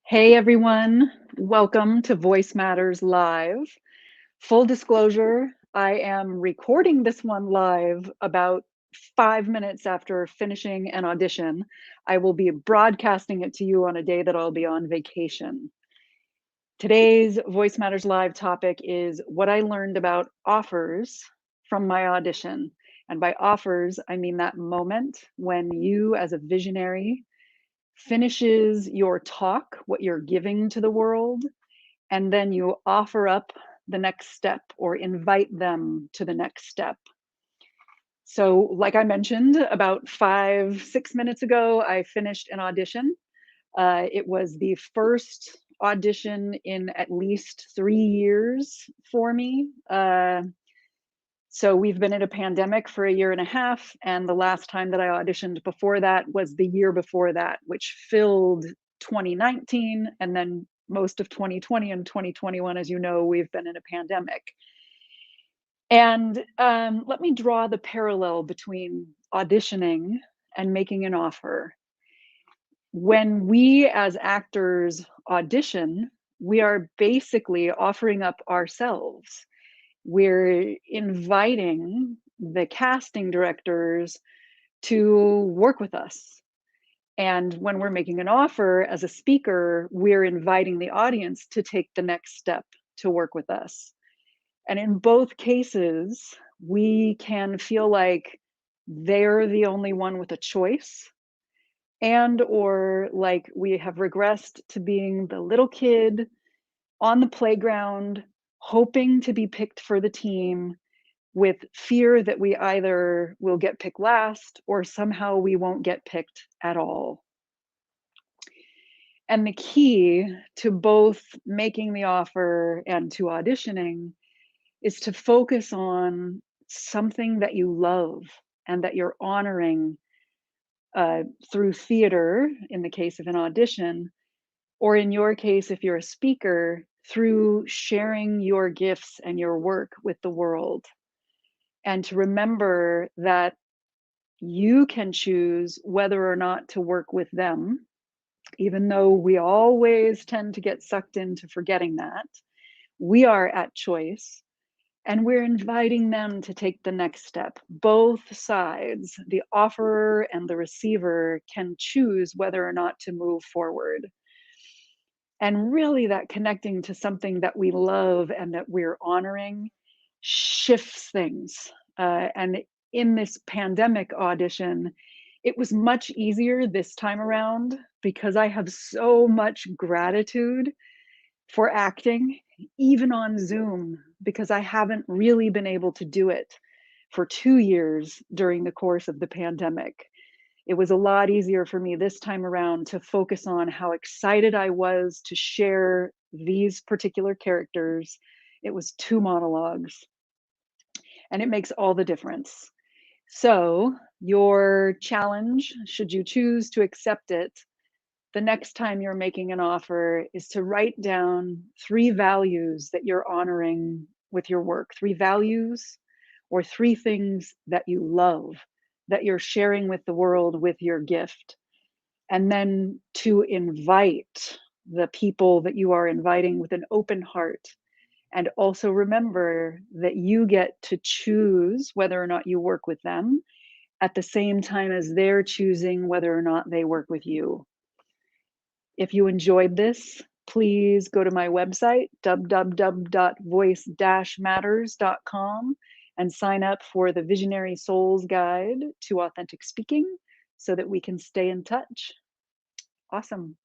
Hey everyone, welcome to Voice Matters Live. Full disclosure, I am recording this one live about 5 minutes after finishing an audition. I will be broadcasting it to you on a day that I'll be on vacation. Today's Voice Matters Live topic is what I learned about offers from my audition. And by offers, I mean that moment when you, as a visionary, finishes your talk, what you're giving to the world, and then you offer up the next step or invite them to the next step. So, like I mentioned, about 5, 6 minutes ago, I finished an audition. It was the first audition in at least 3 years for me. So we've been in a pandemic for a year and a half, and the last time that I auditioned before that was the year before that, which filled 2019, and then most of 2020 and 2021, as you know, we've been in a pandemic. And let me draw the parallel between auditioning and making an offer. When we as actors audition, we are basically offering up ourselves. We're inviting the casting directors to work with us. And when we're making an offer as a speaker, we're inviting the audience to take the next step to work with us. And in both cases, we can feel like they're the only one with a choice, and or like we have regressed to being the little kid on the playground hoping to be picked for the team, with fear that we either will get picked last or somehow we won't get picked at all. And the key to both making the offer and to auditioning is to focus on something that you love and that you're honoring, through theater, in the case of an audition, or in your case, if you're a speaker, through sharing your gifts and your work with the world. And to remember that you can choose whether or not to work with them, even though we always tend to get sucked into forgetting that. We are at choice, and we're inviting them to take the next step. Both sides, the offerer and the receiver, can choose whether or not to move forward. And really, that connecting to something that we love and that we're honoring shifts things. And in this pandemic audition, it was much easier this time around because I have so much gratitude for acting, even on Zoom, because I haven't really been able to do it for 2 years during the course of the pandemic. It was a lot easier for me this time around to focus on how excited I was to share these particular characters. It was two monologues, and it makes all the difference. So, your challenge, should you choose to accept it, the next time you're making an offer is to write down 3 values that you're honoring with your work, 3 values or 3 things that you love that you're sharing with the world with your gift. And then to invite the people that you are inviting with an open heart. And also remember that you get to choose whether or not you work with them at the same time as they're choosing whether or not they work with you. If you enjoyed this, please go to my website, www.voice-matters.com, and sign up for the Visionary Souls Guide to Authentic Speaking so that we can stay in touch. Awesome.